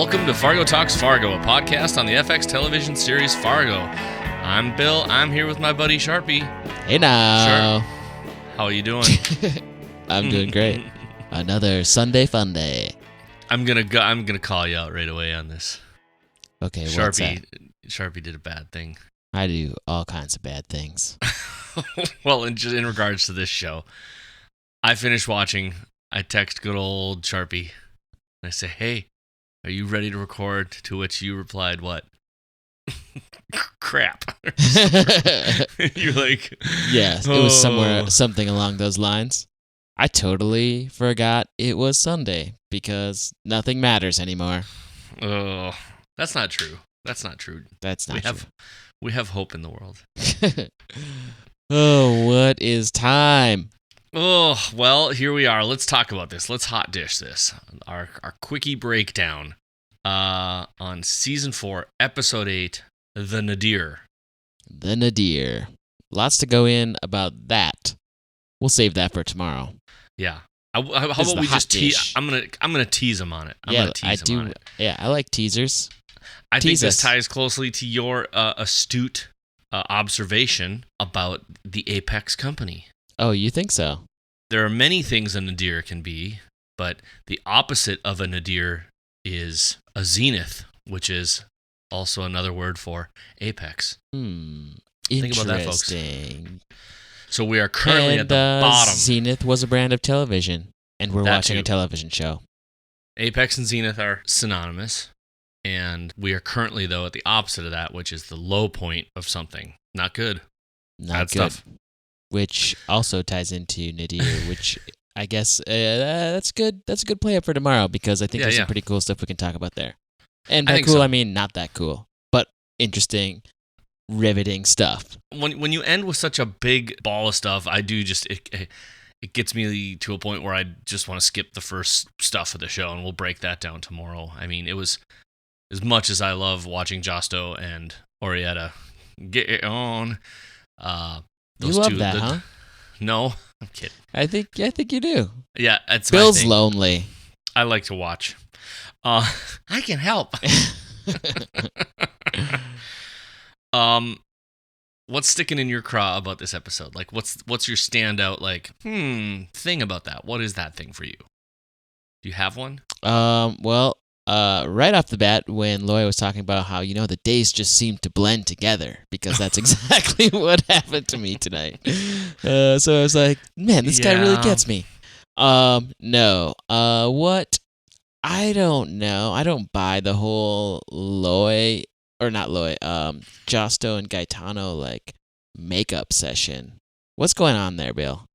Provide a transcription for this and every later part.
Welcome to Fargo Talks Fargo, a podcast on the FX television series Fargo. I'm Bill. I'm here with my buddy Sharpie. Hey now. Sharp. How are you doing? I'm doing great. Another Sunday fun day. I'm gonna call you out right away on this. Okay, what's that? Sharpie did a bad thing. I do all kinds of bad things. Well, in regards to this show, I finished watching. I text good old Sharpie, and I say, "Hey, are you ready to record?" To which you replied, "What?" Crap. You're like, yes, it was something along those lines. I totally forgot it was Sunday because nothing matters anymore. Oh, that's not true. That's not true. We have hope in the world. Oh, what is time? Oh, well, here we are. Let's talk about this. Let's hot dish this. Our quickie breakdown on Season 4, Episode 8, The Nadir. The Nadir. Lots to go in about that. We'll save that for tomorrow. Yeah. How about we just tease? I'm gonna tease them on it. Yeah, I like teasers. I think this ties closely to your astute observation about the Apex Company. Oh, you think so? There are many things a nadir can be, but the opposite of a nadir is a zenith, which is also another word for apex. Think about that, folks. So we are currently at the bottom. Zenith was a brand of television, and we're watching a television show. Apex and zenith are synonymous, and we are currently, though, at the opposite of that, which is the low point of something. Not good. Not good. Stuff. Which also ties into Nadir, which I guess that's good. That's a good play up for tomorrow because I think there's some pretty cool stuff we can talk about there. And by cool, I mean not that cool, but interesting, riveting stuff. When you end with such a big ball of stuff, I do just it gets me to a point where I just want to skip the first stuff of the show, and we'll break that down tomorrow. I mean, it was as much as I love watching Josto and Orietta get it on. Those you love that, huh? No, I'm kidding. I think you do. Yeah, it's Bill's my thing. Lonely. I like to watch. I can help. What's sticking in your craw about this episode? Like, what's your standout thing about that? What is that thing for you? Do you have one? Right off the bat, when Loy was talking about how, the days just seem to blend together, because that's exactly what happened to me tonight. So I was like, man, this guy really gets me. No. What? I don't know. I don't buy the whole Josto and Gaetano, makeup session. What's going on there, Bill?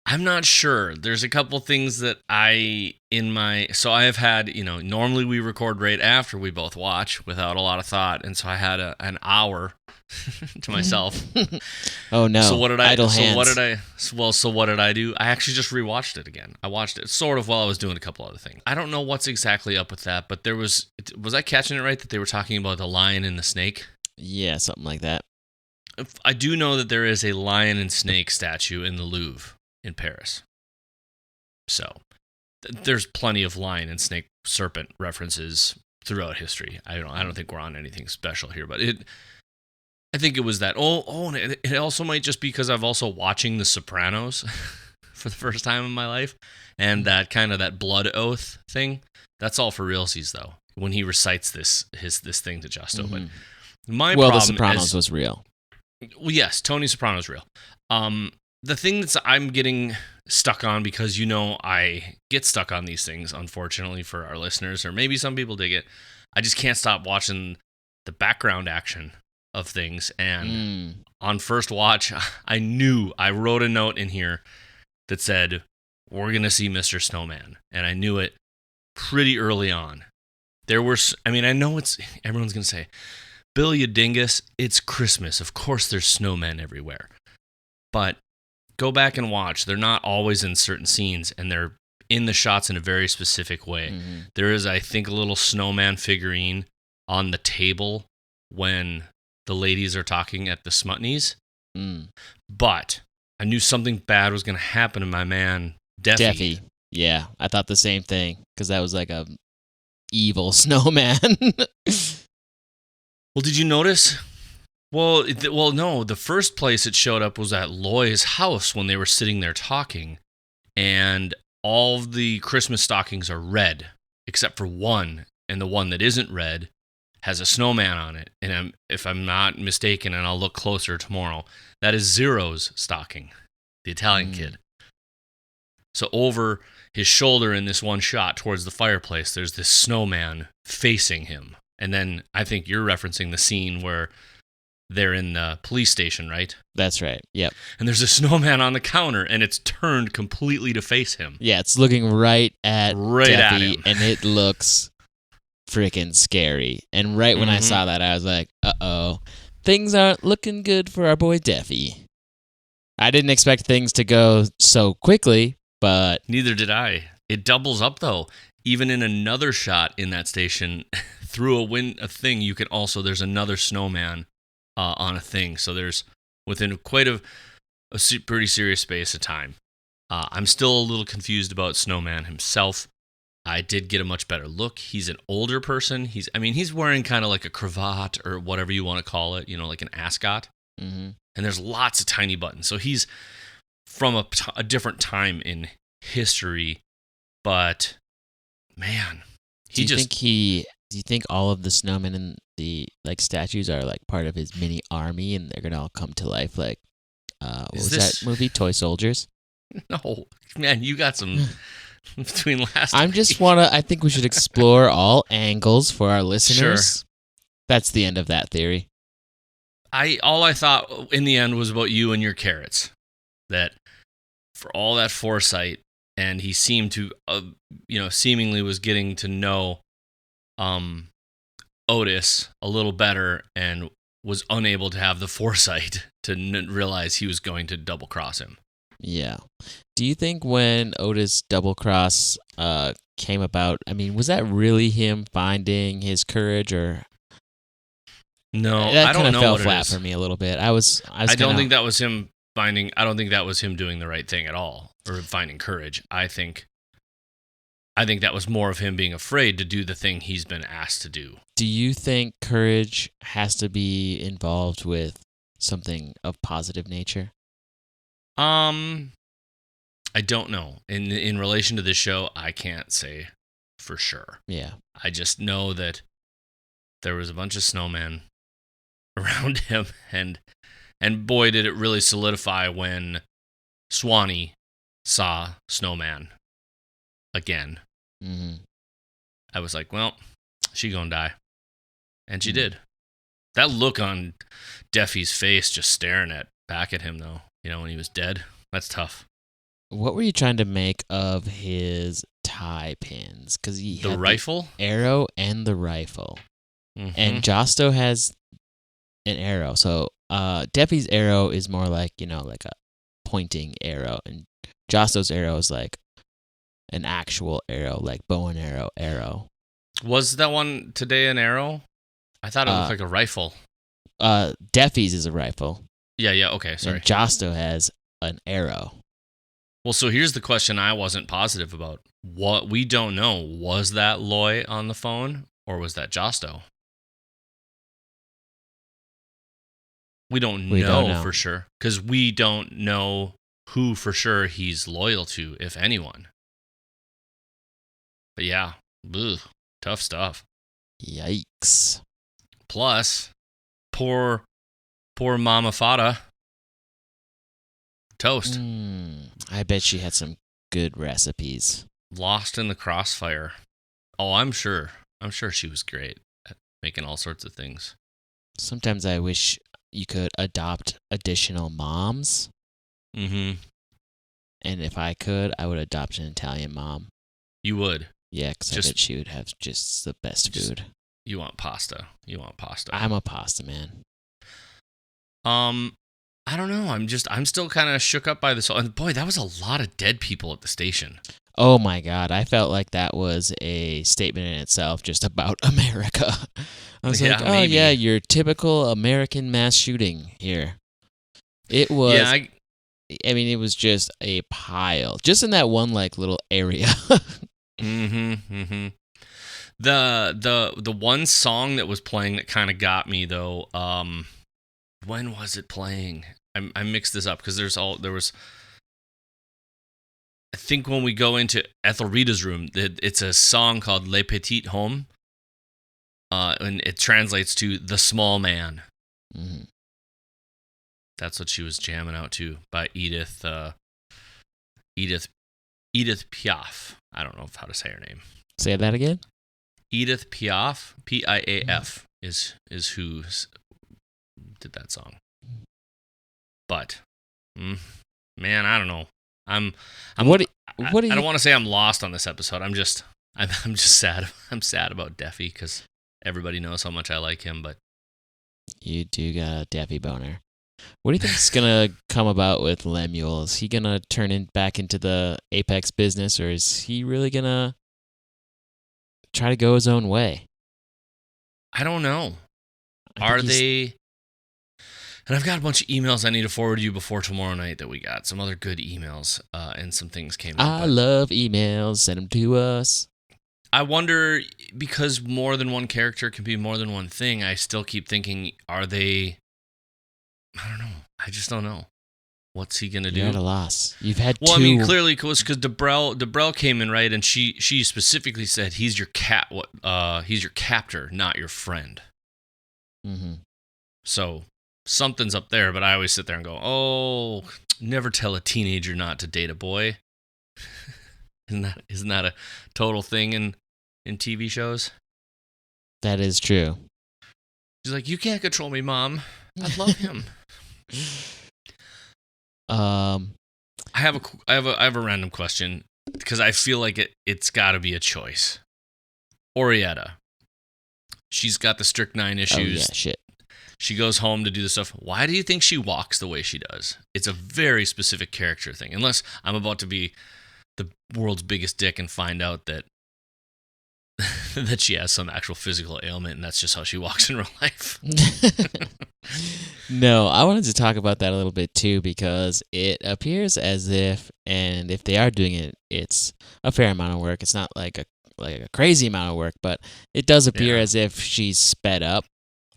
I'm not sure. There's a couple things that so I have had, normally we record right after we both watch without a lot of thought. And so I had an hour to myself. Oh no. So what did I do? I actually just rewatched it again. I watched it sort of while I was doing a couple other things. I don't know what's exactly up with that, but was I catching it right that they were talking about the lion and the snake? Yeah, something like that. I do know that there is a lion and snake statue in the Louvre in Paris. So there's plenty of lion and snake serpent references throughout history. I don't think we're on anything special here, but I think it was that. And it also might just be because I've also watching The Sopranos for the first time in my life, and that kind of that blood oath thing. That's all for realsies though. When he recites this thing to Josto, but The Sopranos was real. Well, yes, Tony Soprano's real. The thing that I'm getting stuck on, because I get stuck on these things, unfortunately for our listeners, or maybe some people dig it, I just can't stop watching the background action of things. And on first watch, I wrote a note in here that said, we're going to see Mr. Snowman. And I knew it pretty early on. I know everyone's going to say, Bill, you dingus, it's Christmas. Of course there's snowmen everywhere. But go back and watch. They're not always in certain scenes, and they're in the shots in a very specific way. Mm-hmm. There is, I think, a little snowman figurine on the table when the ladies are talking at the Smutneys. But I knew something bad was going to happen to my man, Deafy. Yeah, I thought the same thing, because that was like a evil snowman. Well, did you notice? Well, no. The first place it showed up was at Loy's house when they were sitting there talking, and all of the Christmas stockings are red except for one, and the one that isn't red has a snowman on it. And if I'm not mistaken, and I'll look closer tomorrow, that is Zero's stocking, the Italian kid. So over his shoulder in this one shot towards the fireplace, there's this snowman facing him. And then I think you're referencing the scene where they're in the police station, right? That's right. Yep. And there's a snowman on the counter, and it's turned completely to face him. Yeah, it's looking right at Deafy, him. and it looks freaking scary. And right when I saw that, I was like, uh-oh, things aren't looking good for our boy Deafy. I didn't expect things to go so quickly, but... Neither did I. It doubles up, though. Even in another shot in that station, through a thing, you can also... There's another snowman on a thing. So there's within quite a pretty serious space of time. I'm still a little confused about Snowman himself. I did get a much better look. He's an older person. He's wearing kind of like a cravat or whatever you want to call it, like an ascot. Mm-hmm. And there's lots of tiny buttons. So he's from a different time in history. But man, do you think all of the snowmen in the statues are part of his mini army, and they're gonna all come to life? What was that movie, Toy Soldiers? No, man, you got some between last. I think we should explore all angles for our listeners. Sure. That's the end of that theory. All I thought in the end was about you and your carrots. That for all that foresight, and he seemed to, seemingly was getting to know Odis a little better, and was unable to have the foresight to realize he was going to double cross him. Yeah. Do you think when Odis double cross came about, was that really him finding his courage, or? No, that I don't know. Fell what flat for me a little bit. I don't think that was him finding. I don't think that was him doing the right thing at all, or finding courage. I think that was more of him being afraid to do the thing he's been asked to do. Do you think courage has to be involved with something of positive nature? I don't know. In relation to this show, I can't say for sure. Yeah. I just know that there was a bunch of snowmen around him, and boy, did it really solidify when Swanee saw Snowman again. Mm-hmm. I was like, well, she gonna die. And she did. That look on Deafy's face just staring back at him, though, when he was dead, that's tough. What were you trying to make of his tie pins? Because he had the rifle? The arrow and the rifle. Mm-hmm. And Josto has an arrow. So Deafy's arrow is more like a pointing arrow. And Josto's arrow is like an actual arrow, like bow and arrow. Was that one today an arrow? I thought it looked like a rifle. Deafy's is a rifle. Yeah, okay, sorry. And Josto has an arrow. Well, so here's the question I wasn't positive about. What we don't know, was that Loy on the phone, or was that Josto? We don't know for sure, because we don't know who for sure he's loyal to, if anyone. But yeah, tough stuff. Yikes. Plus, poor Mama Fada. Toast. I bet she had some good recipes. Lost in the crossfire. Oh, I'm sure she was great at making all sorts of things. Sometimes I wish you could adopt additional moms. Mm-hmm. And if I could, I would adopt an Italian mom. You would? Yeah, because I bet she would have just the best food. You want pasta. I'm a pasta man. I don't know. I'm still kind of shook up by this. And boy, that was a lot of dead people at the station. Oh my God. I felt like that was a statement in itself just about America. I was like, oh yeah, your typical American mass shooting here. It was, it was just a pile. Just in that one little area. Mm-hmm. The one song that was playing that kind of got me though. When was it playing? I mixed this up because there was. I think when we go into Ethelrida's room, it's a song called "Le Petit Homme," and it translates to "the small man." Mm-hmm. That's what she was jamming out to by Edith Piaf. I don't know how to say her name. Say that again. Edith Piaf, Piaf, is who did that song. But, man, I don't know. I don't want to say I'm lost on this episode. I'm just sad. I'm sad about Deafy because everybody knows how much I like him. But you do got a Deafy boner. What do you think is gonna come about with Lemuel? Is he gonna turn back into the Apex business, or is he really gonna try to go his own way? I don't know. Are they? And I've got a bunch of emails I need to forward you before tomorrow night that we got. Some other good emails, and some things came in. I love emails. Send them to us. I wonder, because more than one character can be more than one thing, I still keep thinking, are they... I don't know. I just don't know. What's he going to do? You're at a loss. You've had Well, two... I mean, clearly, because Dibrell came in, right, and she specifically said, he's your he's your captor, not your friend. Mm-hmm. So... something's up there, but I always sit there and go, oh, never tell a teenager not to date a boy. Isn't that a total thing in TV shows? That is true. She's like, you can't control me, Mom. I love him. I have a random question because I feel like it's got to be a choice. Orietta. She's got the strychnine issues. Oh, yeah, shit. She goes home to do the stuff. Why do you think she walks the way she does? It's a very specific character thing. Unless I'm about to be the world's biggest dick and find out that that she has some actual physical ailment and that's just how she walks in real life. No, I wanted to talk about that a little bit too because it appears as if, and if they are doing it, it's a fair amount of work. It's not like a crazy amount of work, but it does appear as if she's sped up.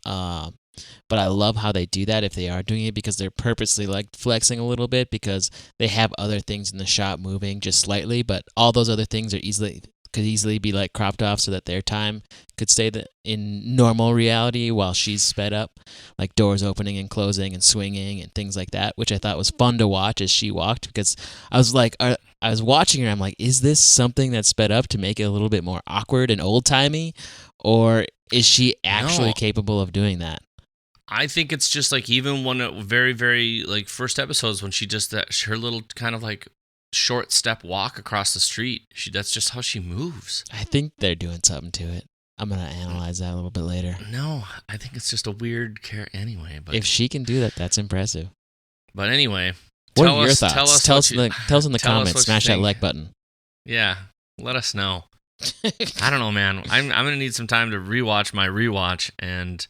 But I love how they do that if they are doing it because they're purposely like flexing a little bit because they have other things in the shot moving just slightly, but all those other things could easily be like cropped off so that their time could stay in normal reality while she's sped up, like doors opening and closing and swinging and things like that, which I thought was fun to watch as she walked because I was like, I was watching her. I'm like, is this something that's sped up to make it a little bit more awkward and old timey, or is she actually capable of doing that? I think it's just like even one very, very like first episodes when she does that, her little kind of like short step walk across the street. That's just how she moves. I think they're doing something to it. I'm going to analyze that a little bit later. No, I think it's just a weird character anyway. But if she can do that, that's impressive. But anyway, what are your thoughts? Tell us in the comments. Smash that like button. Yeah, let us know. I don't know, man. I'm going to need some time to rewatch my rewatch and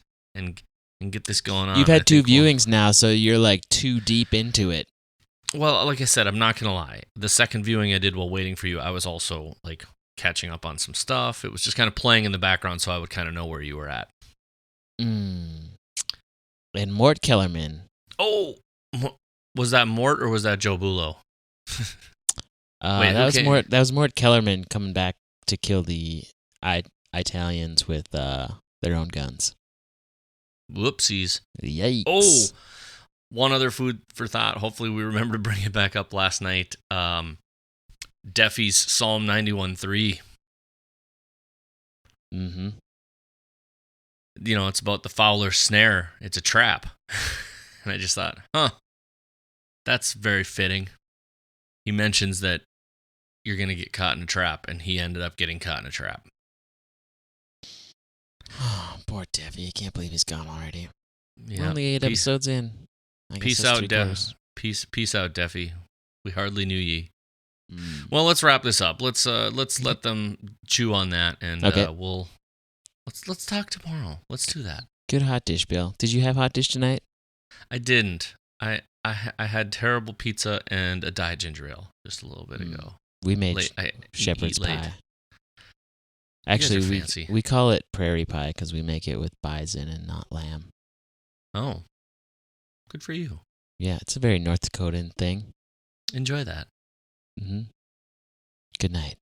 get this going on. You've had two viewings now, so you're like too deep into it. Well, like I said, I'm not going to lie. The second viewing I did while waiting for you, I was also like catching up on some stuff. It was just kind of playing in the background so I would kind of know where you were at. And Mort Kellerman. Oh, was that Mort or was that Joe Bulo? Wait, that was Mort Kellerman coming back to kill the Italians with their own guns. Whoopsies. Yikes. Oh, one other food for thought. Hopefully we remember to bring it back up last night. Deafy's Psalm 91:3. Mm-hmm. You know, it's about the fowler's snare. It's a trap. And I just thought, that's very fitting. He mentions that you're going to get caught in a trap, and he ended up getting caught in a trap. Oh, poor Deafy. I can't believe he's gone already. Yeah. We're only 8 episodes in. Peace out, Deafy. We hardly knew ye. Well, let's wrap this up. Let's let them chew on that, and okay. Let's talk tomorrow. Let's do that. Good Hotdish, Bill. Did you have Hotdish tonight? I didn't. I had terrible pizza and a diet ginger ale just a little bit ago. We made shepherd's pie. Actually, guys are fancy. we call it prairie pie because we make it with bison and not lamb. Oh, good for you. Yeah, it's a very North Dakotan thing. Enjoy that. Mm-hmm. Good night.